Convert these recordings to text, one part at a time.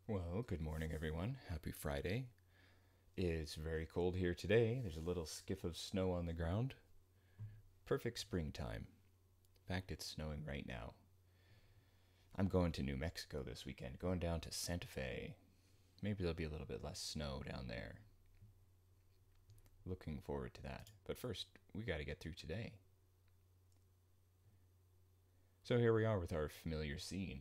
Well, good morning, everyone. Happy Friday. It's very cold here today. There's a little skiff of snow on the ground. Perfect springtime. In fact, it's snowing right now. I'm going to New Mexico this weekend, going down to Santa Fe. Maybe there'll be a little bit less snow down there. Looking forward to that. But first, we got to get through today. So here we are with our familiar scene.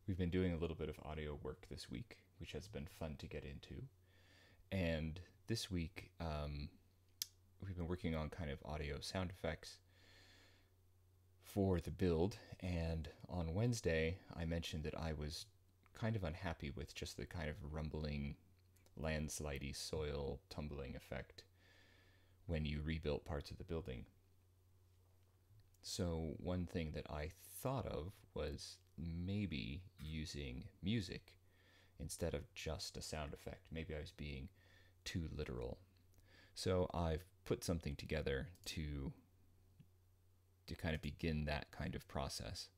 We've been doing a little bit of audio work this week, which has been fun to get into. And this week, we've been working on kind of audio sound effects for the build. And on Wednesday, I mentioned that I was kind of unhappy with just the kind of rumbling, landslidey soil tumbling effect when you rebuilt parts of the building. So one thing that I thought of was maybe using music instead of just a sound effect. Maybe I was being too literal. So I've put something together to kind of begin that kind of process.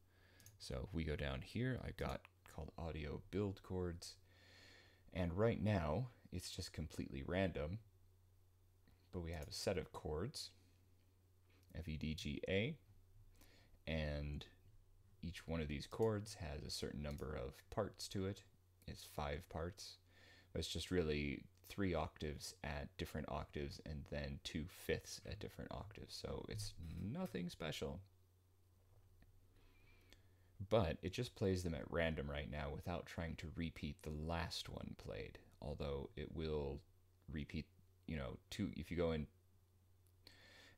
So if we go down here, I've got called audio build chords. And right now, it's just completely random. But we have a set of chords, F, E, D, G, A. And each one of these chords has a certain number of parts to it. It's 5 parts. But it's just really 3 octaves at different octaves and then 2/5 at different octaves. So it's nothing special. But it just plays them at random right now without trying to repeat the last one played. Although it will repeat, if you go in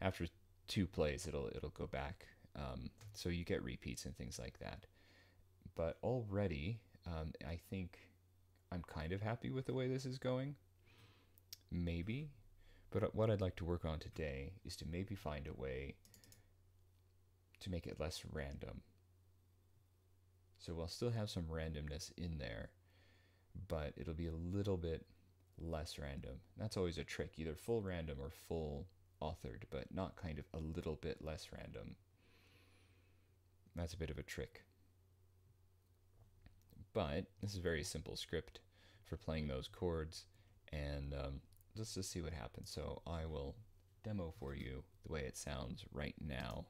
after 2 plays, it'll go back. So you get repeats and things like that. But already, I think I'm kind of happy with the way this is going. Maybe. But what I'd like to work on today is to maybe find a way to make it less random. So we'll still have some randomness in there, but it'll be a little bit less random. That's always a trick, either full random or full authored, but not kind of a little bit less random. That's a bit of a trick. But this is a very simple script for playing those chords, and let's just see what happens. So I will demo for you the way it sounds right now.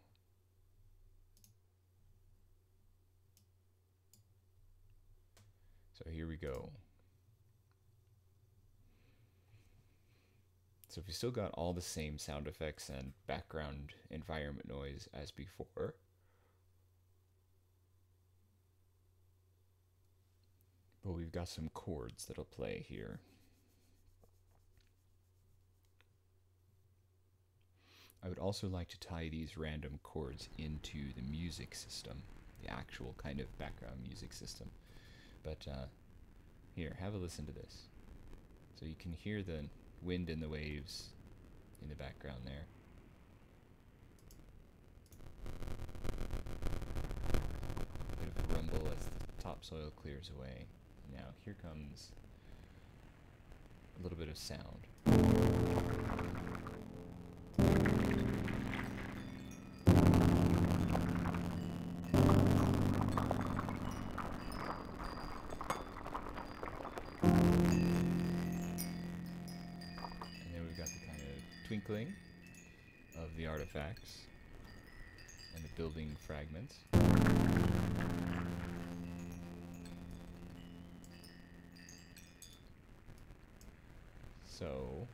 So here we go. So if you still got all the same sound effects and background environment noise as before, but we've got some chords that'll play here. I would also like to tie these random chords into the music system, the actual kind of background music system. But here, have a listen to this. So you can hear the wind and the waves in the background there. A bit of a rumble as the topsoil clears away. Now here comes a little bit of sound. Twinkling of the artifacts and the building fragments. So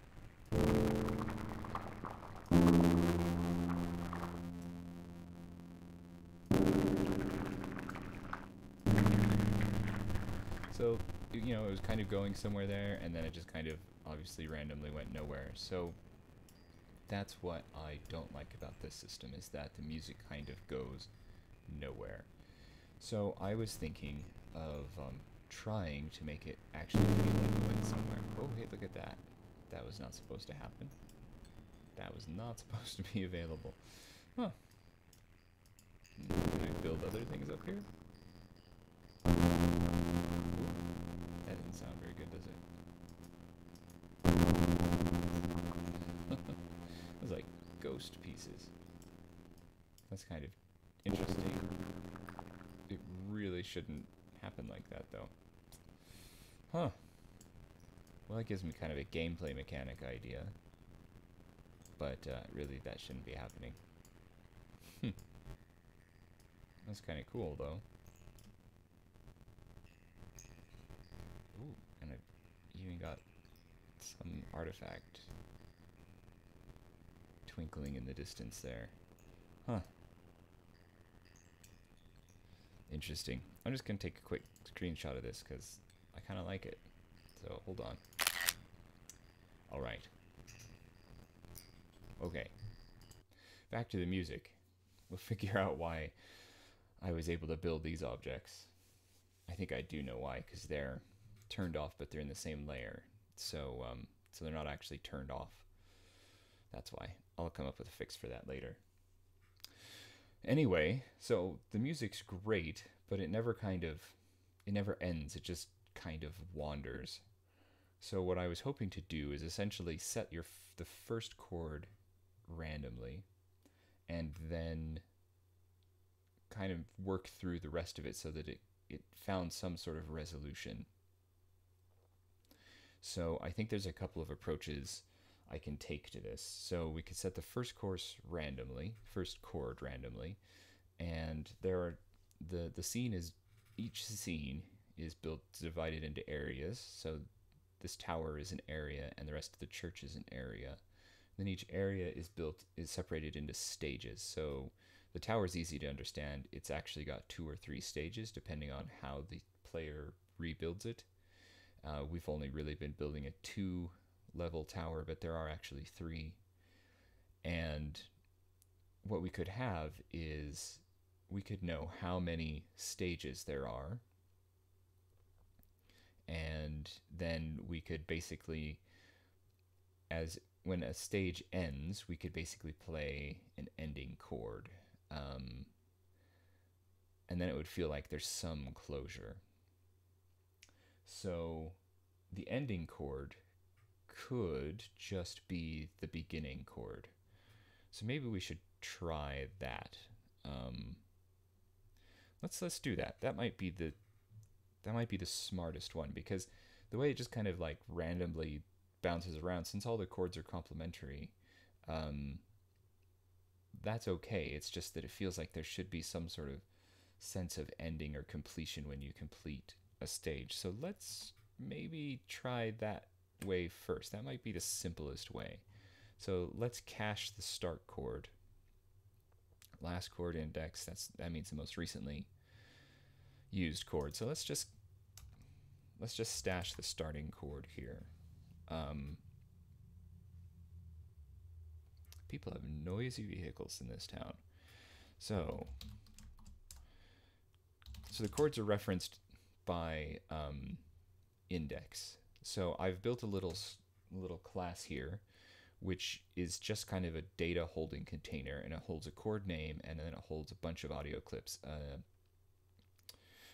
it was kind of going somewhere there, and then it just kind of obviously randomly went nowhere. So that's what I don't like about this system, is that the music kind of goes nowhere. So I was thinking of trying to make it actually feel like it went somewhere. Oh, hey, look at that. That was not supposed to happen. That was not supposed to be available. Huh. Can I build other things up here? Ooh, that didn't sound very good, does it? Those like ghost pieces. That's kind of interesting. It really shouldn't happen like that, though. Huh. Well, that gives me kind of a gameplay mechanic idea. But really, that shouldn't be happening. That's kind of cool, though. Ooh, and I've even got some artifact twinkling in the distance there. Huh. Interesting. I'm just going to take a quick screenshot of this because I kind of like it. So, hold on. Alright. Okay. Back to the music. We'll figure out why I was able to build these objects. I think I do know why, because they're turned off, but they're in the same layer. So, so they're not actually turned off. That's why. I'll come up with a fix for that later. Anyway, so the music's great, but it never ends. It just kind of wanders. So what I was hoping to do is essentially set the first chord randomly, and then kind of work through the rest of it so that it found some sort of resolution. So I think there's a couple of approaches I can take to this. So we could set the first chord randomly, and there are each scene is divided into areas. So this tower is an area, and the rest of the church is an area. Then each area is separated into stages. So the tower is easy to understand. It's actually got 2 or 3 stages depending on how the player rebuilds it. We've only really been building a 2-level tower, but there are actually 3. And what we could have is we could know how many stages there are, and then we could basically, when a stage ends, we could basically play an ending chord, and then it would feel like there's some closure. So the ending chord could just be the beginning chord. So maybe we should try that. Let's do that. That might be the smartest one, because the way it just kind of like randomly bounces around, since all the chords are complementary, that's okay. It's just that it feels like there should be some sort of sense of ending or completion when you complete a stage. So let's maybe try that way first. That might be the simplest way. So let's cache the start chord. Last chord index, that means the most recently used chord. So let's just stash the starting chord here. People have noisy vehicles in this town. So the chords are referenced by index. So I've built a little class here, which is just kind of a data holding container, and it holds a chord name, and then it holds a bunch of audio clips,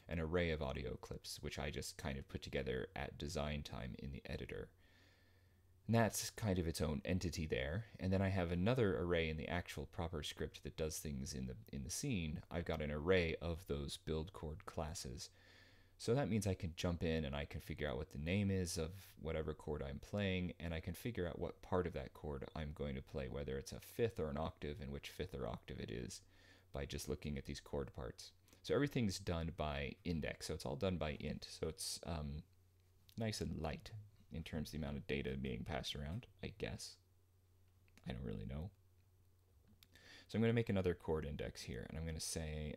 an array of audio clips, which I just kind of put together at design time in the editor. And that's kind of its own entity there. And then I have another array in the actual proper script that does things in the scene. I've got an array of those build chord classes. So that means I can jump in and I can figure out what the name is of whatever chord I'm playing, and I can figure out what part of that chord I'm going to play, whether it's a fifth or an octave, and which fifth or octave it is, by just looking at these chord parts. So everything's done by index, so it's all done by int. So it's nice and light in terms of the amount of data being passed around, I guess. I don't really know. So I'm going to make another chord index here, and I'm going to say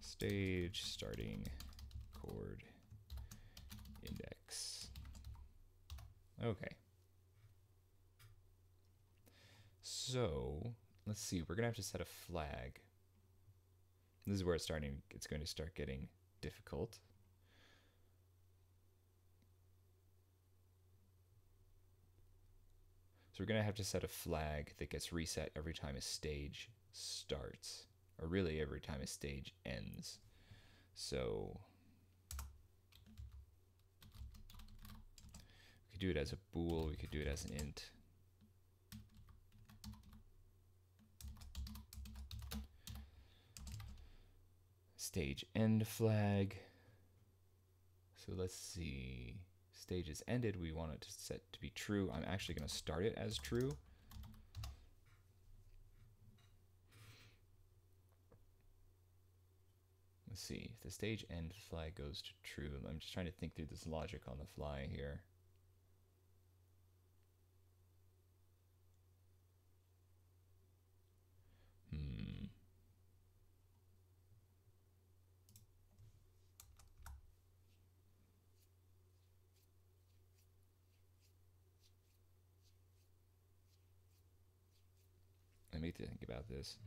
stage starting chord index. Okay. So let's see, we're going to have to set a flag. This is where it's going to start getting difficult. So we're going to have to set a flag that gets reset every time a stage starts, or really every time a stage ends. So we could do it as a bool, we could do it as an int. Stage end flag. So let's see. Stage is ended. We want it to set to be true. I'm actually going to start it as true. Let's see. If the stage end flag goes to true, I'm just trying to think through this logic on the fly here. Let me think about this.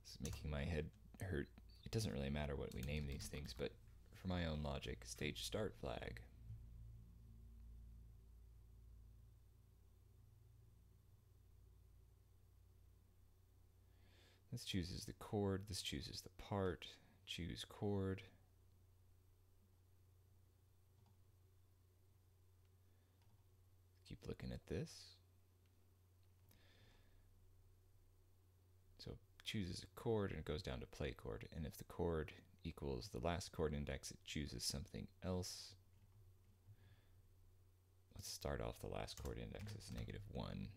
This is making my head hurt. It doesn't really matter what we name these things, but for my own logic, stage start flag. This chooses the chord, this chooses the part, choose chord. Keep looking at this. So chooses a chord and it goes down to play chord. And if the chord equals the last chord index, it chooses something else. Let's start off the last chord index as -1,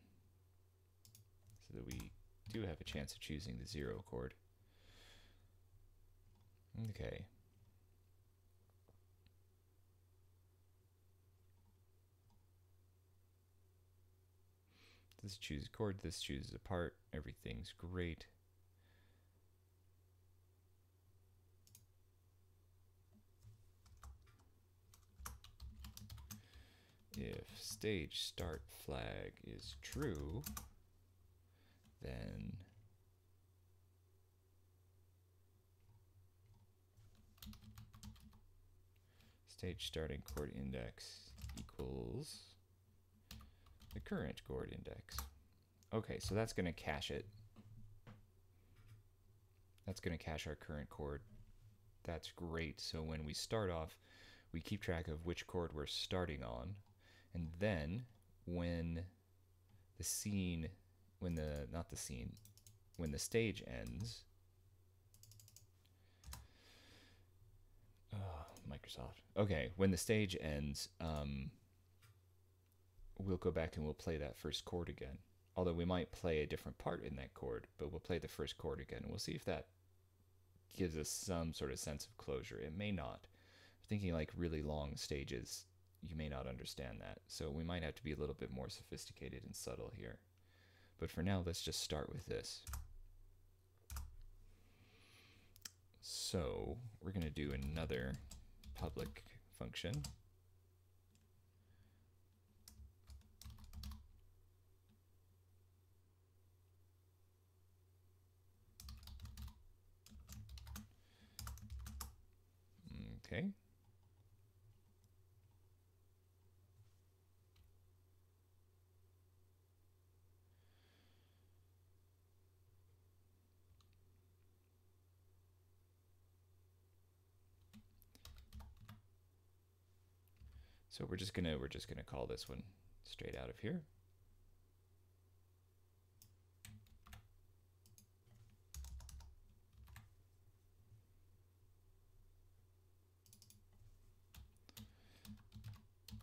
so that we do have a chance of choosing the 0 chord. Okay. This chooses chord, this chooses a part, everything's great. If stage start flag is true, then stage starting chord index equals the current chord index. Okay, so that's going to cache it. That's going to cache our current chord. That's great. So when we start off, we keep track of which chord we're starting on. And then when the scene, when the stage ends, Microsoft. Okay, when the stage ends, we'll go back and we'll play that first chord again. Although we might play a different part in that chord, but we'll play the first chord again. And we'll see if that gives us some sort of sense of closure. It may not. Thinking like really long stages, you may not understand that. So we might have to be a little bit more sophisticated and subtle here. But for now, let's just start with this. So we're going to do another public function. Okay. So we're just gonna call this one straight out of here.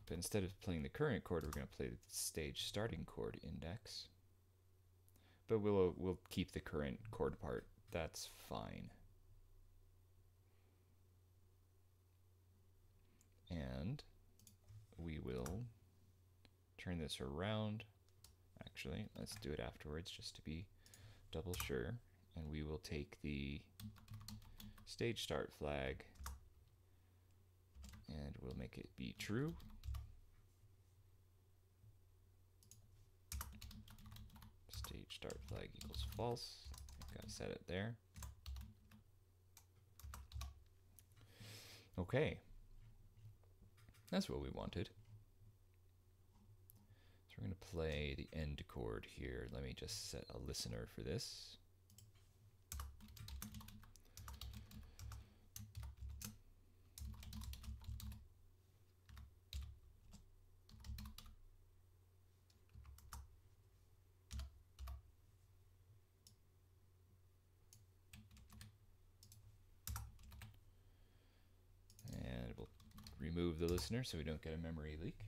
But instead of playing the current chord, we're going to play the stage starting chord index. But we'll keep the current chord part. That's fine. And we will turn this around. Actually, let's do it afterwards just to be double sure. And we will take the stage start flag and we'll make it be true. Stage start flag equals false. I've got to set it there. Okay. That's what we wanted. So we're going to play the end chord here. Let me just set a listener for this. move the listener so we don't get a memory leak.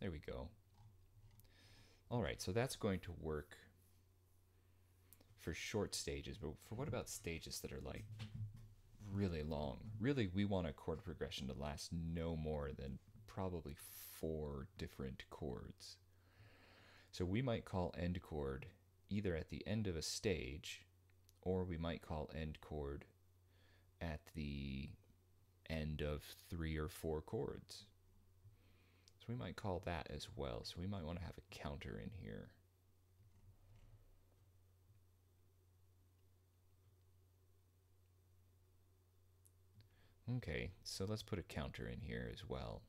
There we go. All right, so that's going to work for short stages, but for what about stages that are like really long? Really, we want a chord progression to last no more than probably 4 different chords. So we might call end chord either at the end of a stage, or we might call end chord at the end of 3 or 4 chords. So we might call that as well. So we might want to have a counter in here. Okay, so let's put a counter in here as well.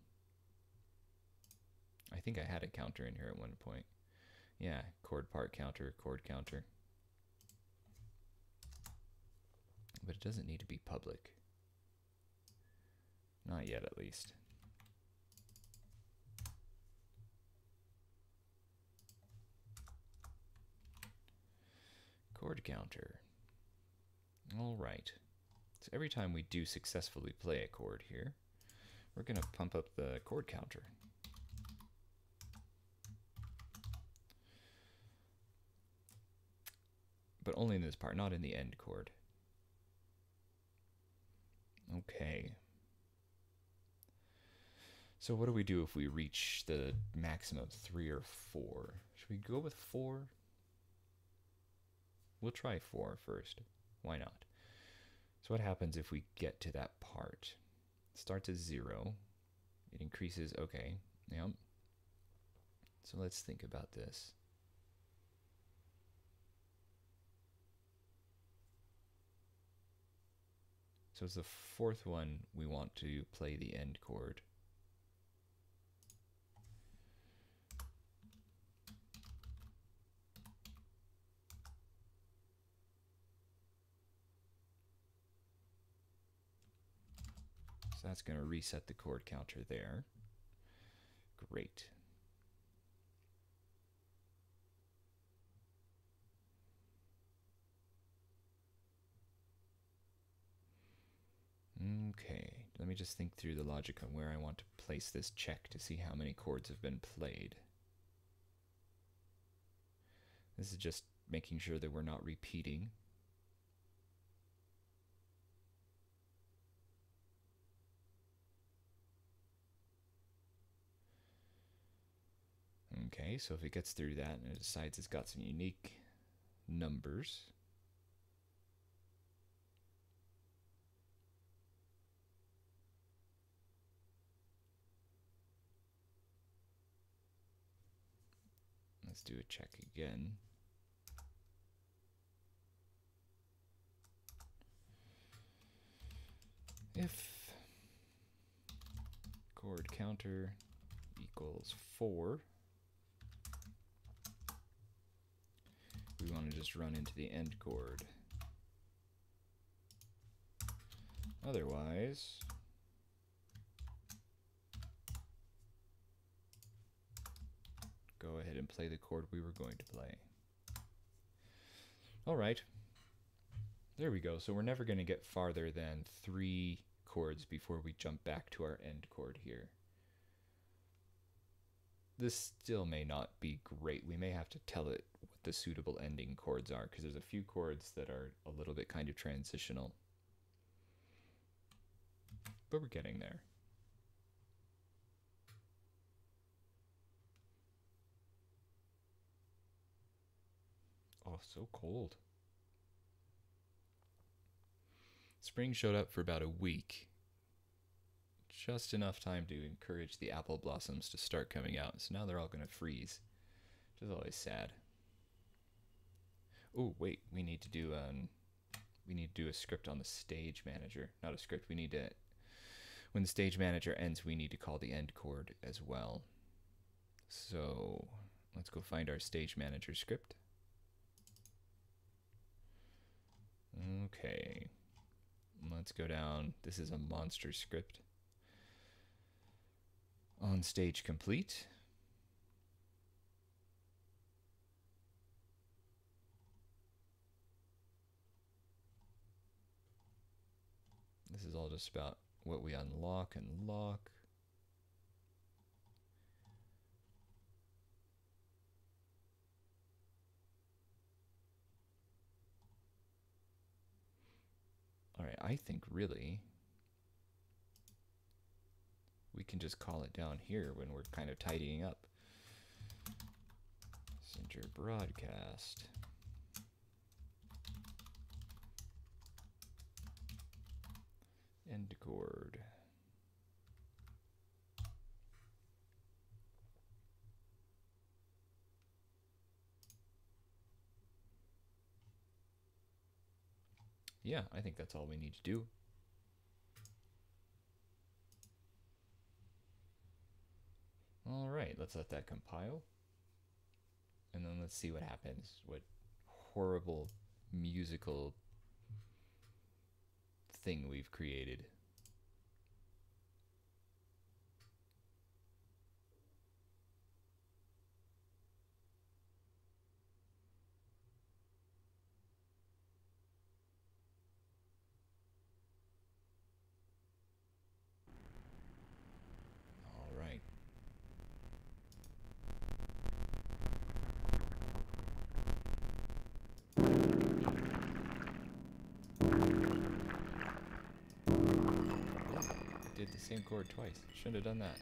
I think I had a counter in here at one point. Yeah, chord part counter, chord counter. But it doesn't need to be public. Not yet, at least. Chord counter. All right. So every time we do successfully play a chord here, we're going to pump up the chord counter. But only in this part, not in the end chord. Okay. So what do we do if we reach the maximum of 3 or 4? Should we go with 4? We'll try 4 first. Why not? So what happens if we get to that part? It starts at 0. It increases, okay, yep. So let's think about this. So it's the 4th one we want to play the end chord. So that's going to reset the chord counter there. Great. Okay, let me just think through the logic on where I want to place this check to see how many chords have been played. This is just making sure that we're not repeating. Okay, so if it gets through that and it decides it's got some unique numbers, let's do a check again. If chord counter equals 4, we want to just run into the end chord. Otherwise, go ahead and play the chord we were going to play. All right. There we go. So we're never going to get farther than 3 chords before we jump back to our end chord here. This still may not be great. We may have to tell it what the suitable ending chords are, because there's a few chords that are a little bit kind of transitional. But we're getting there. Oh, so cold. Spring showed up for about a week. Just enough time to encourage the apple blossoms to start coming out. So now they're all going to freeze, which is always sad. Oh, wait, we need to do a script on the stage manager. Not a script, we need to, when the stage manager ends, we need to call the end chord as well. So let's go find our stage manager script. Okay, let's go down. This is a monster script. On stage complete. This is all just about what we unlock and lock. All right, I think really we can just call it down here when we're kind of tidying up. Center broadcast. End chord. Yeah, I think that's all we need to do. All right, let's let that compile. And then let's see what happens. What horrible musical thing we've created. All right. Did the same chord twice. Shouldn't have done that.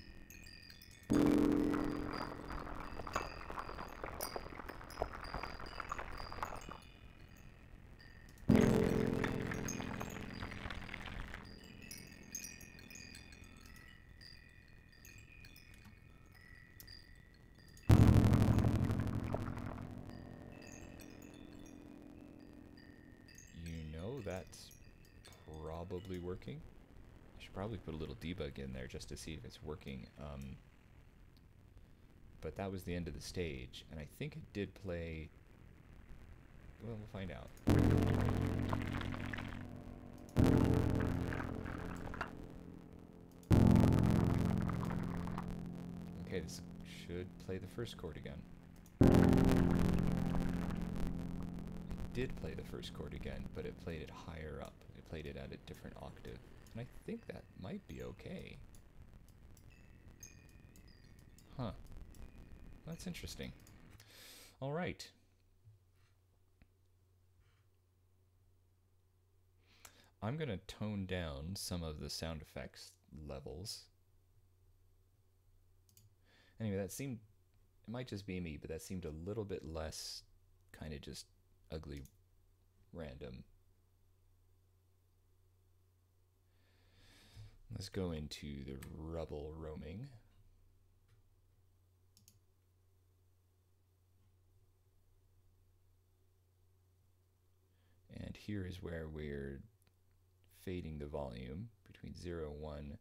You know that's probably working. I should probably put a little debug in there just to see if it's working. But that was the end of the stage, and I think it did play. Well, we'll find out. Okay, this should play the first chord again. It did play the first chord again, but it played it higher up. It played it at a different octave. And I think that might be okay. Huh. That's interesting. All right. I'm going to tone down some of the sound effects levels. Anyway, that seemed, it might just be me, but that seemed a little bit less kind of just ugly random. Let's go into the rubble roaming. And here is where we're fading the volume between 0, 1,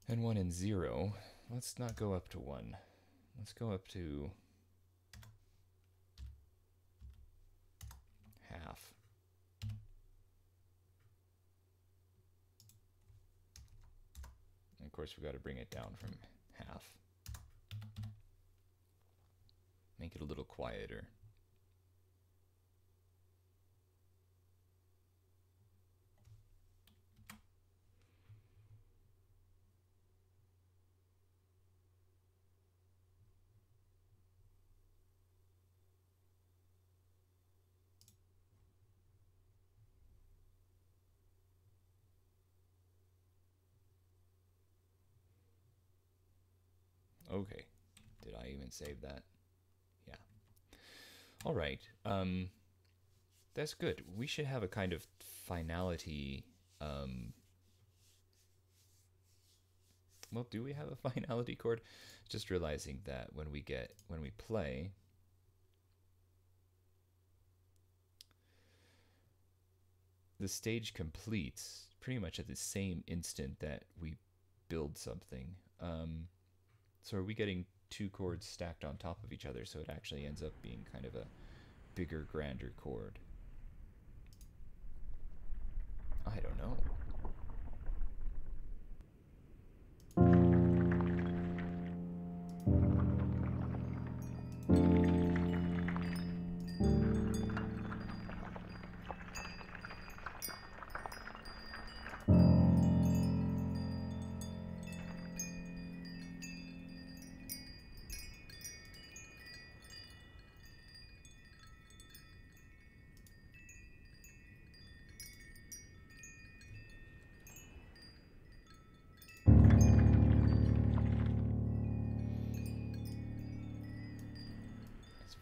and 1 and 0. Let's not go up to 1. Let's go up to half. And of course, we've got to bring it down from half. Make it a little quieter. Okay, did I even save that? Yeah. All right, that's good. We should have a kind of finality. Well, do we have a finality chord? Just realizing that when we play, the stage completes pretty much at the same instant that we build something. So are we getting two chords stacked on top of each other, so it actually ends up being kind of a bigger, grander chord? I don't know.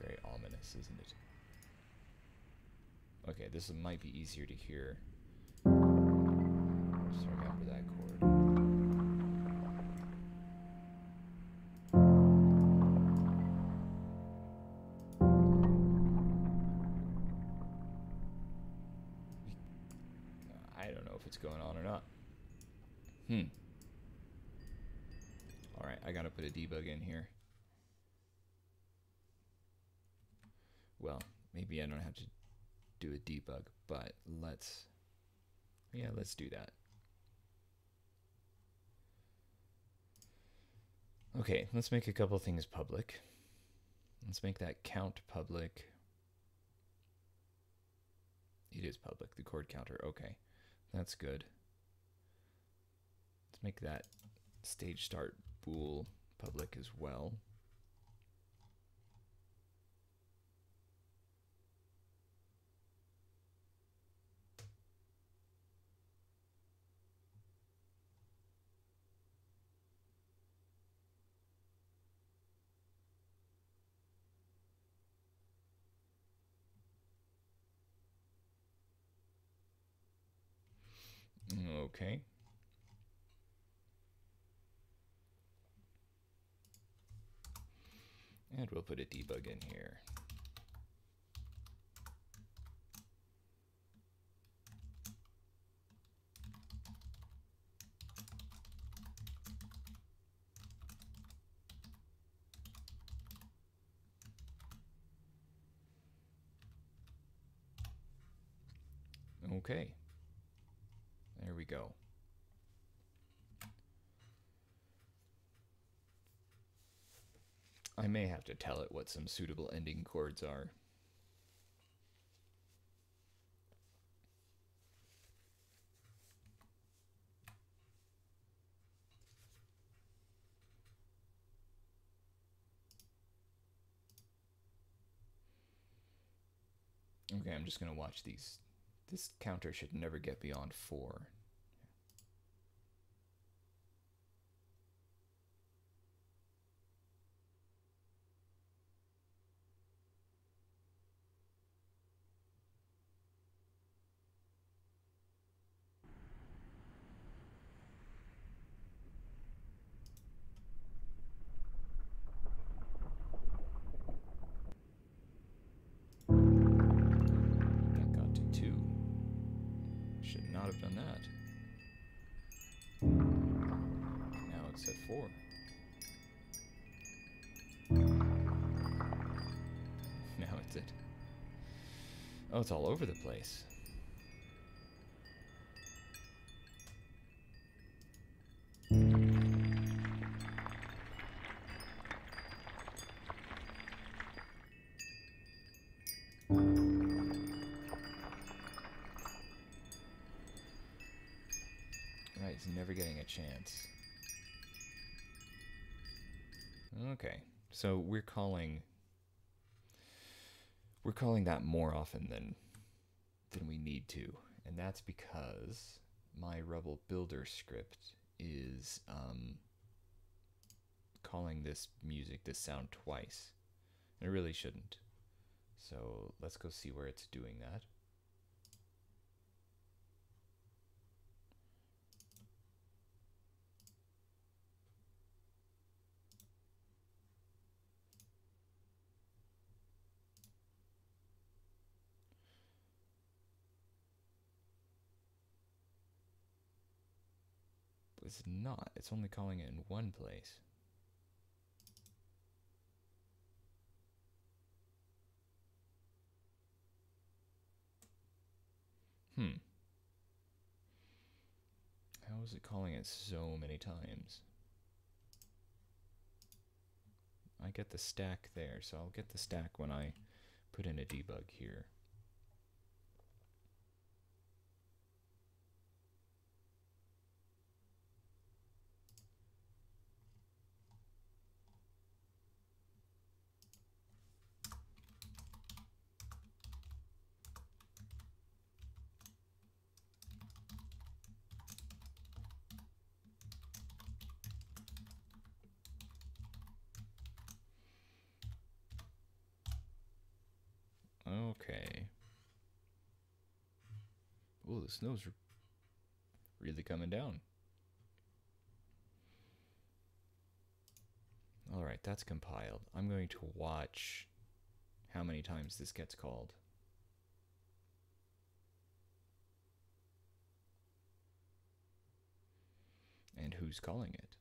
very ominous, isn't it? Okay, this might be easier to hear. Just remember that chord. I don't know if it's going on or not. Alright, I gotta put a debug in here. Well, maybe I don't have to do a debug, but let's do that. Okay, let's make a couple things public. Let's make that count public. It is public, the chord counter. Okay, that's good. Let's make that stage start bool public as well. Okay. And we'll put a debug in here. Okay. There we go. I may have to tell it what some suitable ending chords are. Okay, I'm just going to watch these. This counter should never get beyond 4. Not have done that. Now it's at 4. Now it's at... Oh, it's all over the place. He's never getting a chance. Okay, so we're calling that more often than we need to, and that's because my Rebel Builder script is calling this sound twice. And it really shouldn't. So let's go see where it's doing that. It's not. It's only calling it in one place. How is it calling it so many times? I get the stack there, so I'll get the stack when I put in a debug here. the snow's really coming down. Alright, that's compiled. I'm going to watch how many times this gets called. And who's calling it.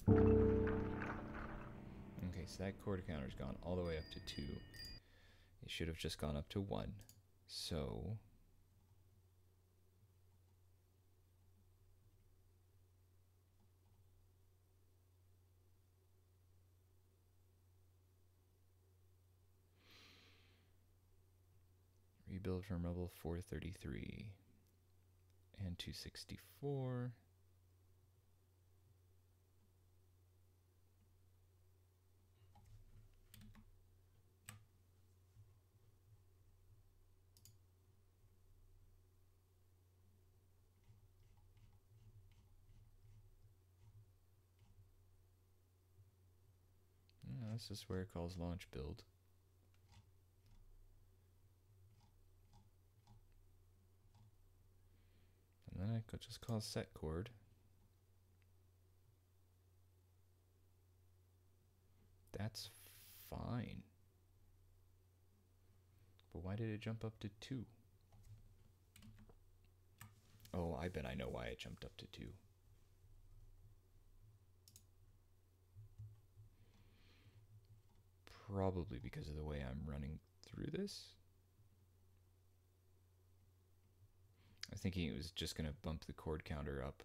Okay, so that chord counter's gone all the way up to 2. It should have just gone up to 1. So rebuild from level 433 and 264. This is where it calls launch build. And then I could just call set chord. That's fine. But why did it jump up to 2? Oh, I bet I know why it jumped up to 2. Probably because of the way I'm running through this. I was thinking it was just going to bump the chord counter up.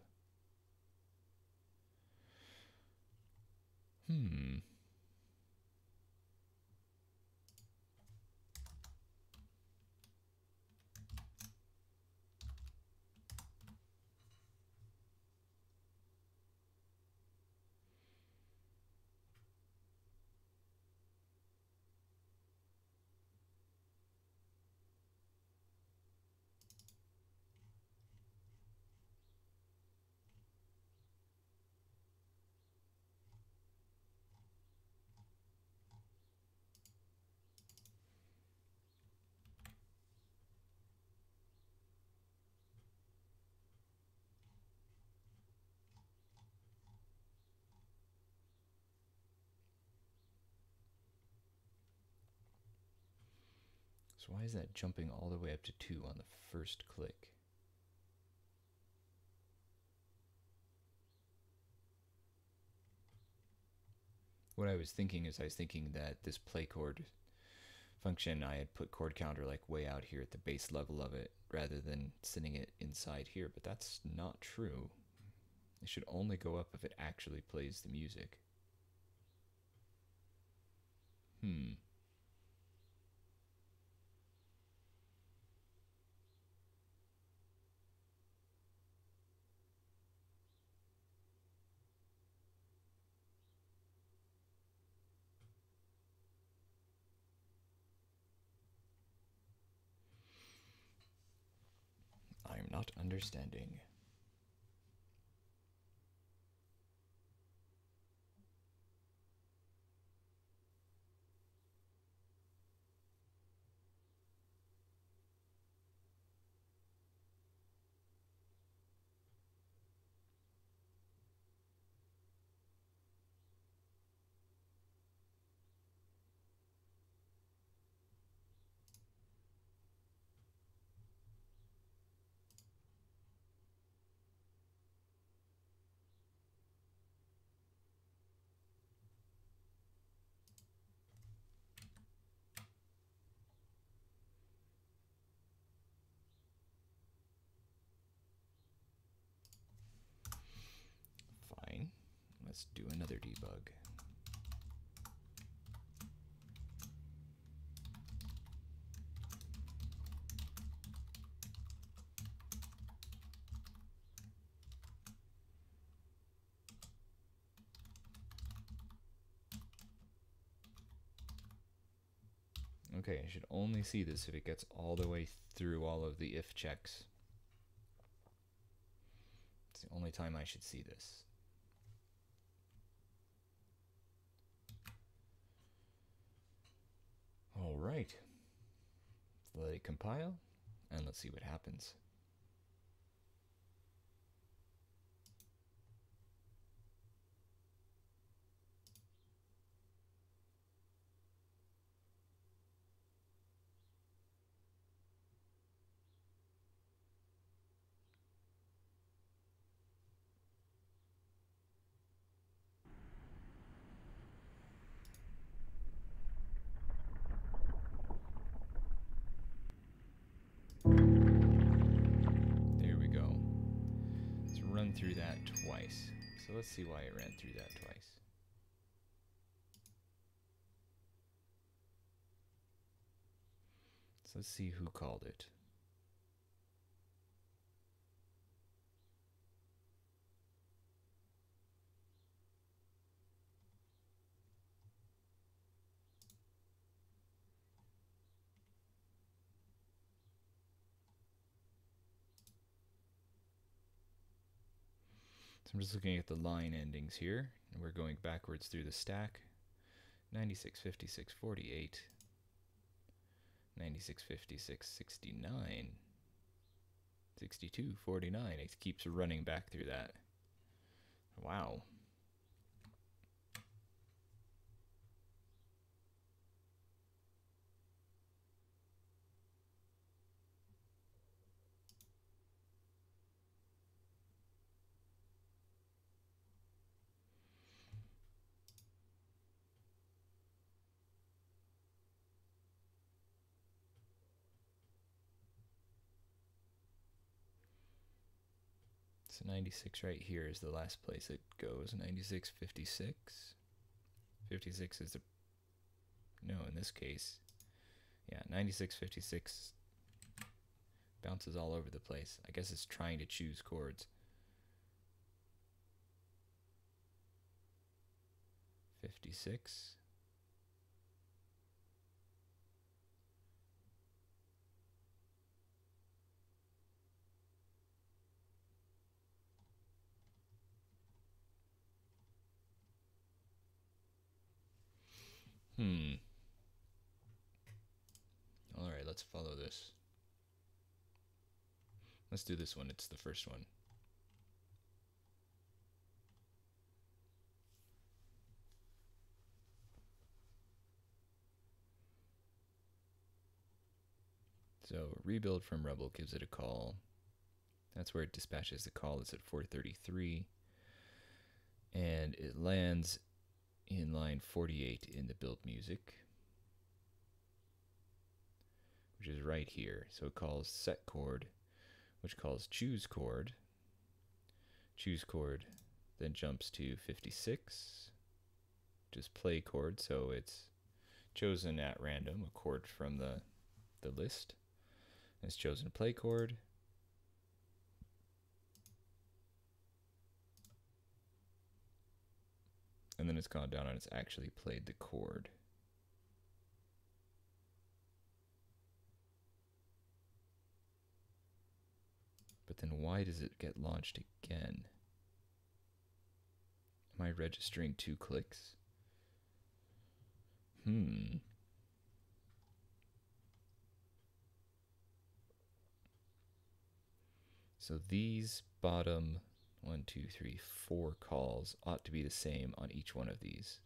So why is that jumping all the way up to 2 on the first click? What I was thinking is I was thinking that this play chord function, I had put chord counter like way out here at the base level of it rather than sending it inside here, but that's not true. It should only go up if it actually plays the music. I'm not understanding. Fine. Let's do another debug. Okay, I should only see this if it gets all the way through all of the if checks. It's the only time I should see this. All right. Let it compile, and let's see what happens. There we go. Let's run through that twice. So let's see why it ran through that twice. So let's see who called it. So I'm just looking at the line endings here, and we're going backwards through the stack. 96, 56, 48, 96, 56, 69, 62, 49. It keeps running back through that. Wow. So 96 right here is the last place it goes. 96, 56. 56 is the... No, in this case. Yeah, 96, 56 bounces all over the place. I guess it's trying to choose chords. 56. Alright, let's follow this. Let's do this one. It's the first one. So rebuild from Rebel gives it a call. That's where it dispatches the call. It's at 433. And it lands in line 48 in the build music, which is right here. So it calls set chord, which calls choose chord. Choose chord then jumps to 56, which is play chord. So it's chosen at random, a chord from the list. And it's chosen play chord. And then it's gone down and it's actually played the chord. But then why does it get launched again? Am I registering 2 clicks? So these bottom 1, 2, 3, 4 calls ought to be the same on each one of these.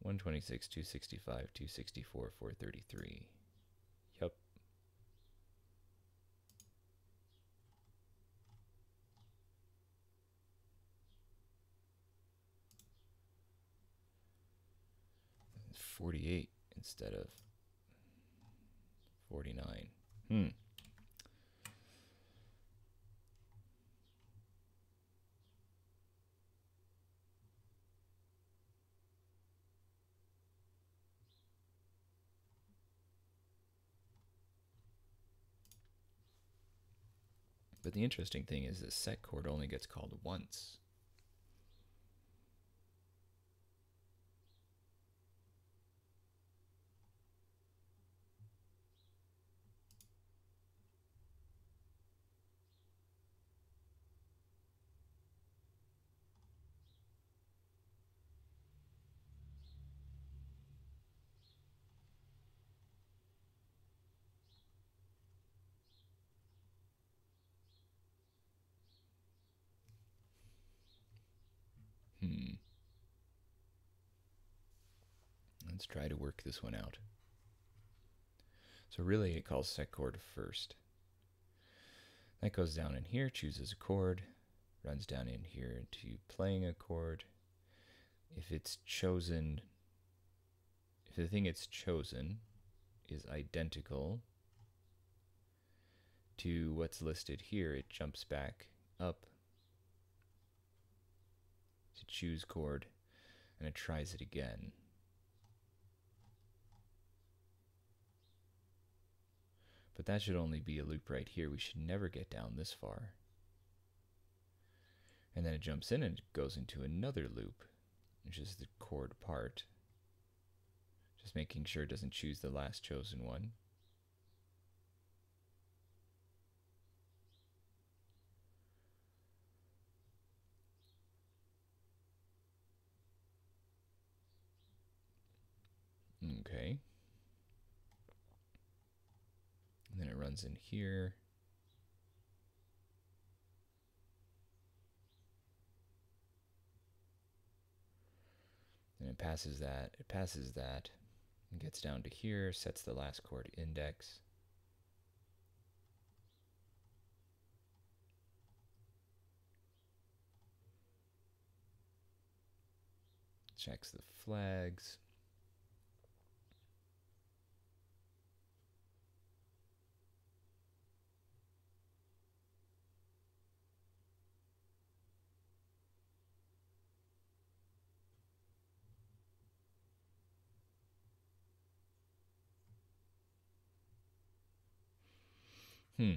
$126, $265, $264, $433. Yep. It's 48 instead of 49. But the interesting thing is that set chord only gets called once. Let's try to work this one out. So really it calls set chord first. That goes down in here, chooses a chord, runs down in here to playing a chord. If it's chosen, if the thing it's chosen is identical to what's listed here, it jumps back up to choose chord, and it tries it again. But that should only be a loop right here. We should never get down this far. And then it jumps in and goes into another loop, which is the chord part. Just making sure it doesn't choose the last chosen one. Okay. And then it runs in here. And it passes that, and gets down to here, sets the last chord index. Checks the flags. Hmm.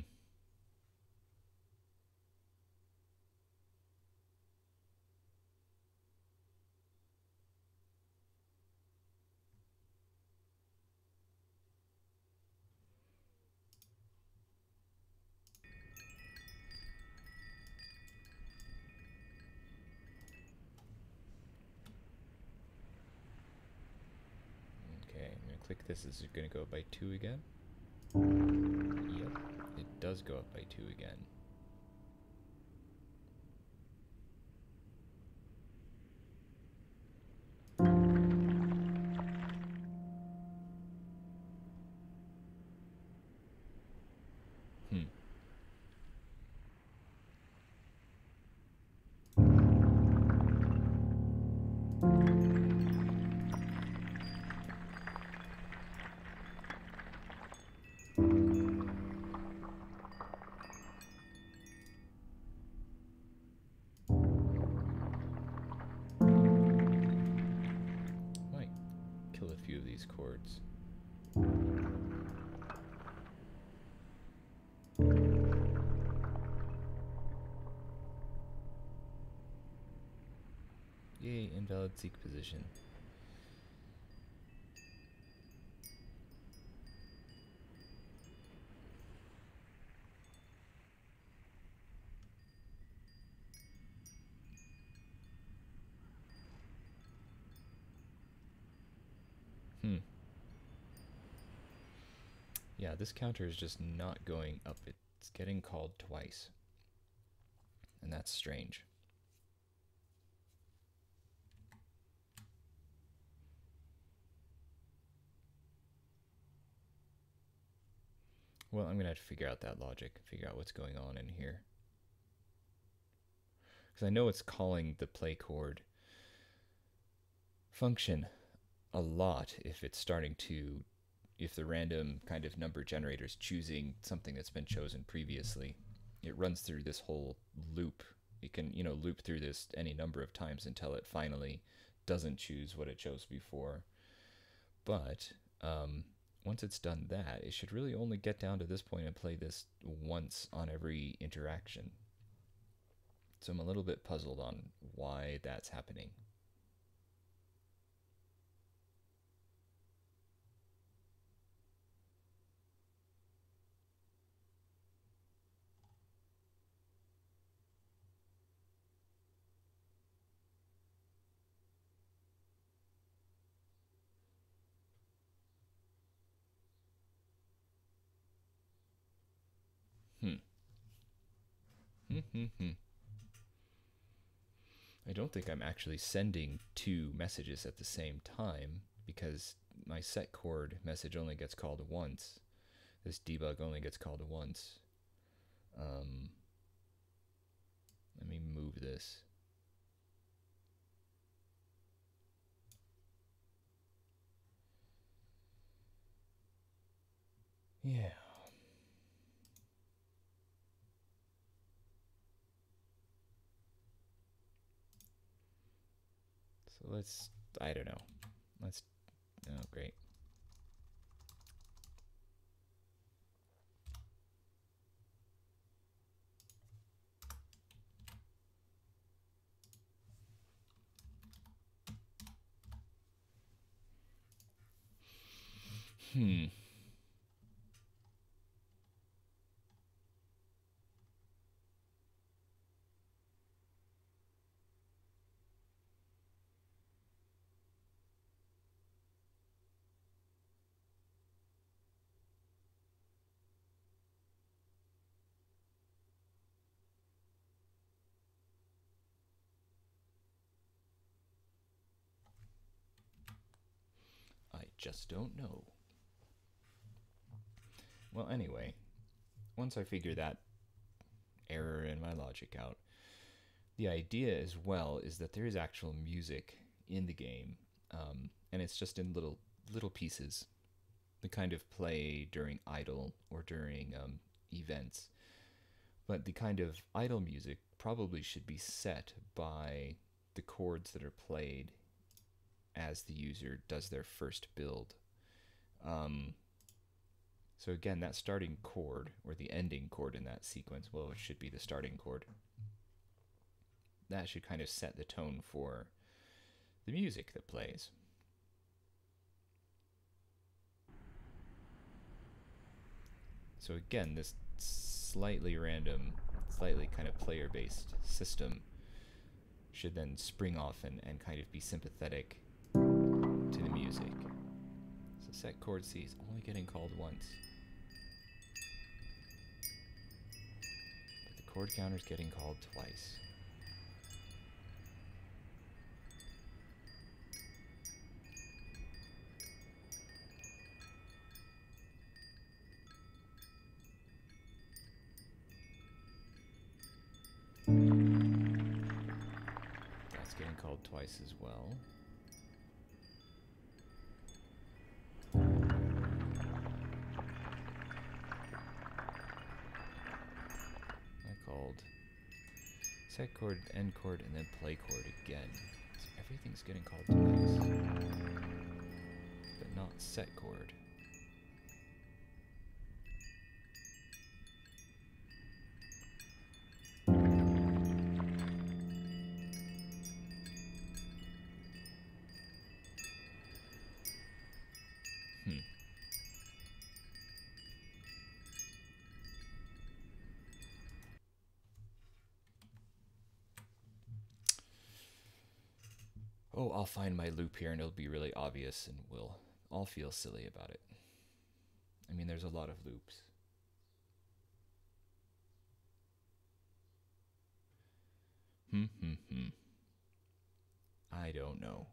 Okay, I'm going to click this. Is it going to go up by 2 again? Yep, it does go up by 2 again. Hmm. Might kill a few of these chords. Yay, invalid seek position. Yeah, this counter is just not going up. It's getting called twice. And that's strange. Well, I'm going to have to figure out that logic, figure out what's going on in here. Because I know it's calling the play chord function a lot if it's starting to, if the random kind of number generator is choosing something that's been chosen previously. It runs through this whole loop. It can, loop through this any number of times until it finally doesn't choose what it chose before. But once it's done that, it should really only get down to this point and play this once on every interaction. So I'm a little bit puzzled on why that's happening. I don't think I'm actually sending 2 messages at the same time because my set chord message only gets called once. This debug only gets called once. Let me move this. Yeah. So let's, I don't know. Let's, oh, great. I just don't know. Well, anyway, once I figure that error in my logic out, the idea as well is that there is actual music in the game, and it's just in little pieces, the kind of play during idle or during events. But the kind of idle music probably should be set by the chords that are played as the user does their first build. So again, that starting chord, or the ending chord in that sequence, well, it should be the starting chord. That should kind of set the tone for the music that plays. So again, this slightly random, slightly kind of player-based system should then spring off and kind of be sympathetic to the music. So set chord C is only getting called once. But the chord counter is getting called twice. That's getting called twice as well. I called set chord, end chord, and then play chord again. So everything's getting called twice, but not set chord. Oh, I'll find my loop here and it'll be really obvious and we'll all feel silly about it. I mean, there's a lot of loops. I don't know.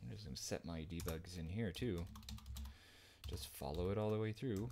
I'm just going to set my debugs in here too. Just follow it all the way through.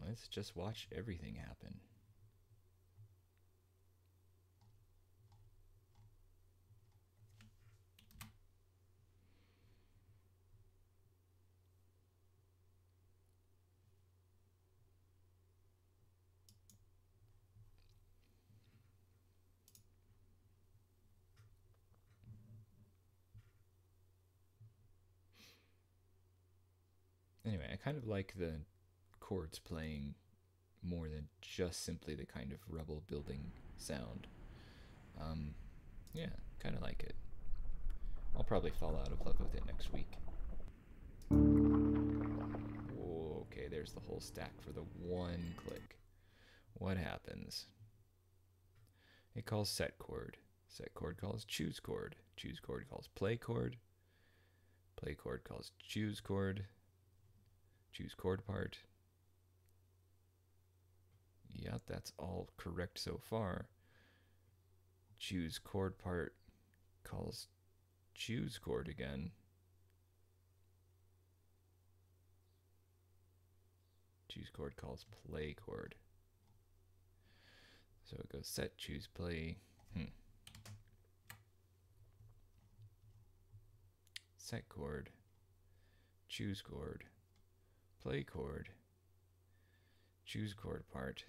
Let's just watch everything happen. Anyway, I kind of like the chords playing more than just simply the kind of rebel building sound. Yeah, kind of like it. I'll probably fall out of love with it next week. Whoa, okay, there's the whole stack for the one click. What happens? It calls set chord. Set chord calls choose chord. Choose chord calls play chord. Play chord calls choose chord. Choose chord part. Yeah, that's all correct so far. Choose chord part calls choose chord again. Choose chord calls play chord. So it goes set, choose, play. Set chord, choose chord, play chord, choose chord part,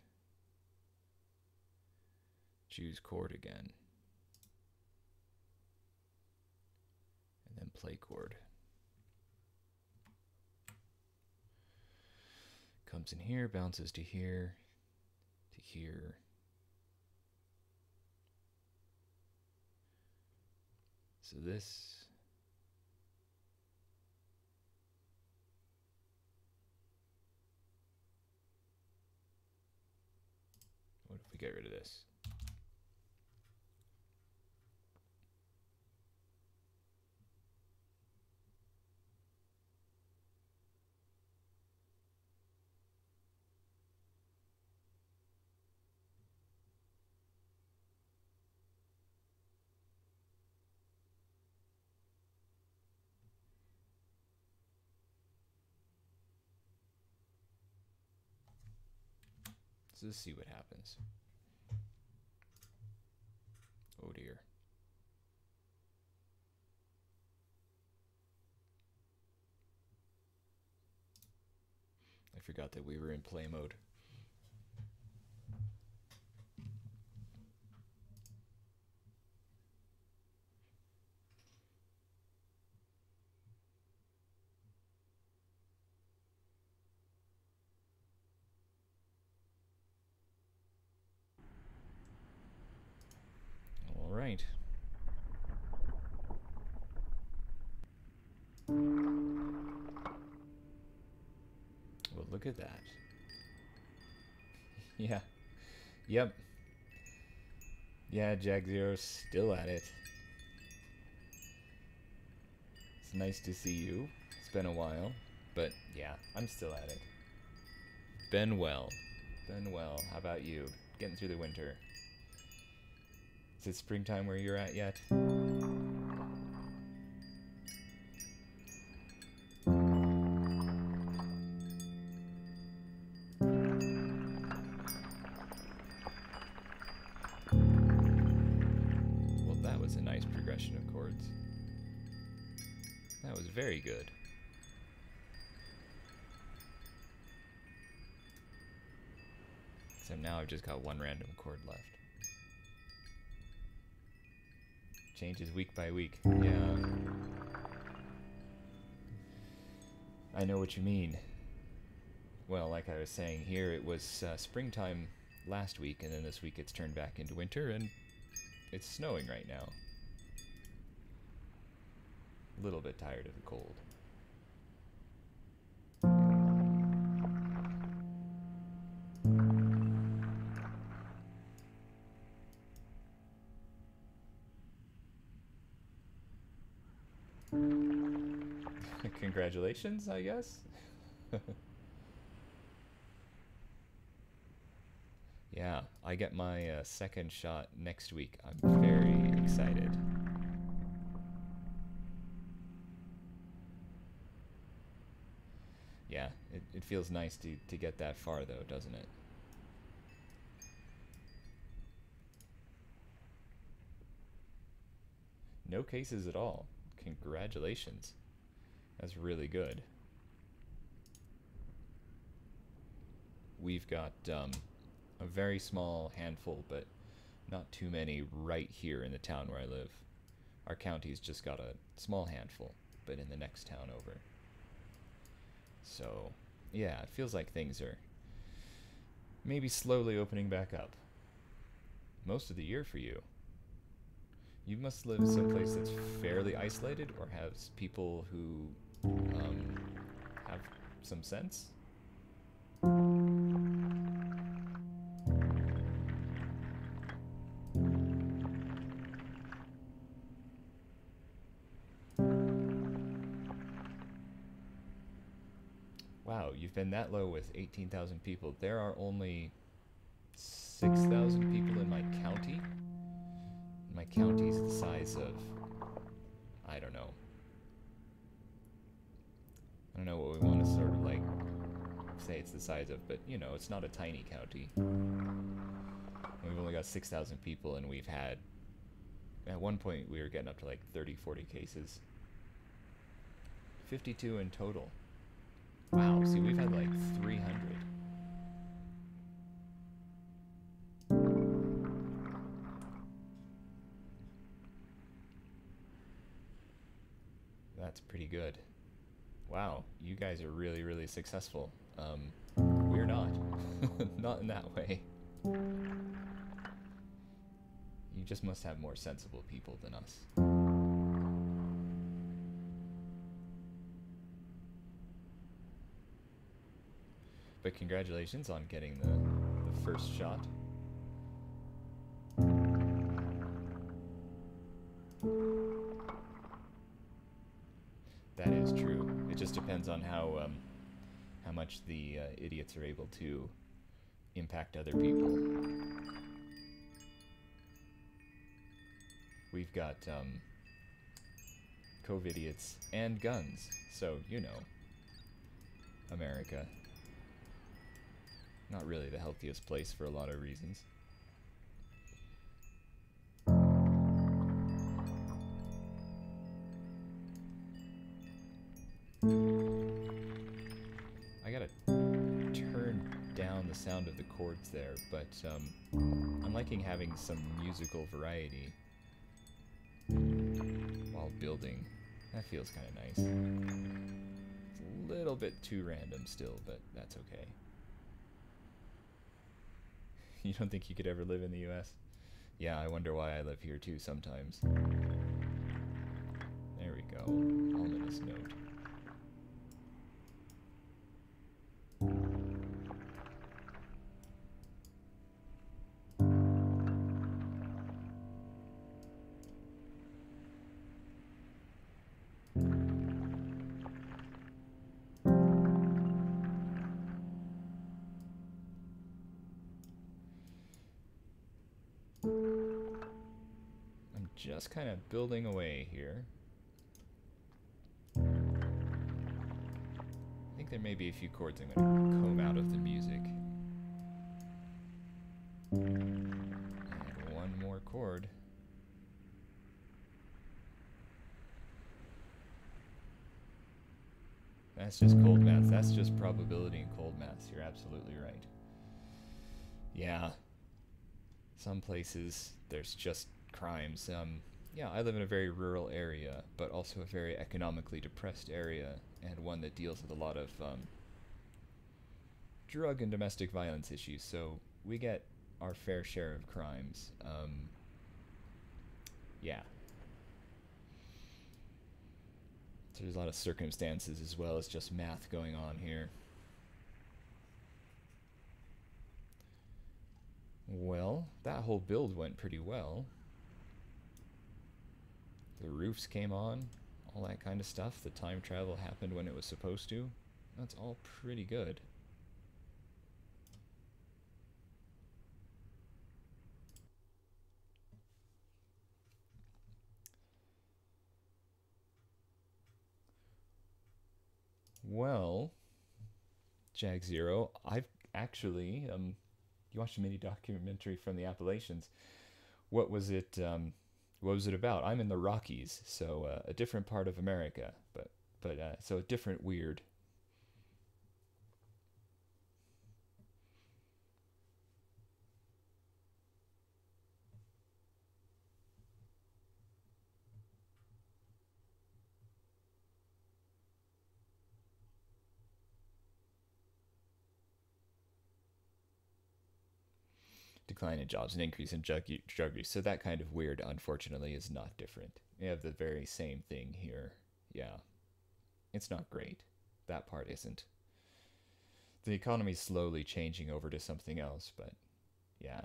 choose chord again, and then play chord. Comes in here, bounces to here, to here. So this, what if we get rid of this? So let's see what happens. Oh dear. I forgot that we were in play mode. All right. Well, look at that. Yeah. Yep. Yeah, Jag Zero's still at it. It's nice to see you. It's been a while. But yeah, I'm still at it. Been well. Been well. How about you? Getting through the winter. Is it springtime where you're at yet? Well, that was a nice progression of chords. That was very good. So now I've just got one random chord left. Changes week by week. Yeah. I know what you mean. Well, like I was saying here, it was springtime last week, and then this week it's turned back into winter, and it's snowing right now. A little bit tired of the cold. Congratulations, I guess. Yeah, I get my second shot next week. I'm very excited. Yeah, it feels nice to get that far, though, doesn't it? No cases at all. Congratulations. That's really good. We've got a very small handful, but not too many right here in the town where I live. Our county's just got a small handful, but in the next town over. So, yeah, it feels like things are maybe slowly opening back up. Most of the year for you. You must live someplace that's fairly isolated or has people who have some sense. Wow, you've been that low with 18,000 people. There are only 6,000 people in my county. My county's the size of, I don't know. I don't know what we want to sort of like say it's the size of, but you know, it's not a tiny county. We've only got 6,000 people, and we've had, at one point we were getting up to like 30, 40 cases. 52 in total. Wow, see, we've had like 300. That's pretty good. Wow, you guys are really, really successful. We're not. Not in that way. You just must have more sensible people than us. But congratulations on getting the first shot. That is true. It just depends on how much the idiots are able to impact other people. We've got COVIDiots and guns, so you know, America. Not really the healthiest place for a lot of reasons. I gotta turn down the sound of the chords there, but I'm liking having some musical variety while building. That feels kind of nice. It's a little bit too random still, but that's okay. You don't think you could ever live in the US? Yeah, I wonder why I live here too sometimes. There we go. Ominous note. Just kind of building away here. I think there may be a few chords I'm going to comb out of the music. And one more chord. That's just cold math. That's just probability and cold math. You're absolutely right. Yeah. Some places there's just crimes. Yeah, I live in a very rural area, but also a very economically depressed area, and one that deals with a lot of drug and domestic violence issues, so we get our fair share of crimes. Yeah. So there's a lot of circumstances as well as just math going on here. Well, that whole build went pretty well. The roofs came on, all that kind of stuff. The time travel happened when it was supposed to. That's all pretty good. Well, Jag Zero, I've actually, you watched a mini documentary from the Appalachians. What was it? What was it about? I'm in the Rockies, so a different part of America, but so a different weird. decline in jobs and increase in drug use. So that kind of weird, unfortunately, is not different. We have the very same thing here. Yeah. It's not great. That part isn't. The economy's slowly changing over to something else, but yeah.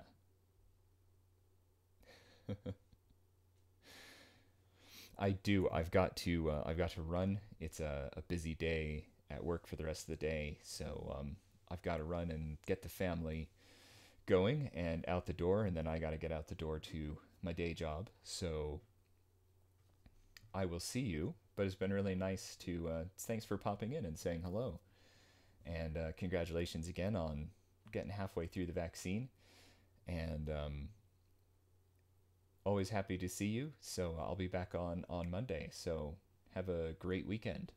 I've got to run. It's a busy day at work for the rest of the day, so I've got to run and get the family going and out the door, and then I got to get out the door to my day job. So I will see you, but it's been really nice to thanks for popping in and saying hello. And congratulations again on getting halfway through the vaccine. And always happy to see you. So I'll be back on Monday. So have a great weekend.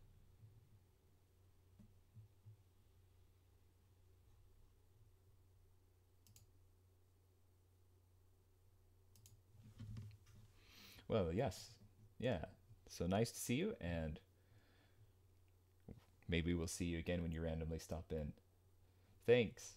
Well, yes. Yeah. So nice to see you, and maybe we'll see you again when you randomly stop in. Thanks.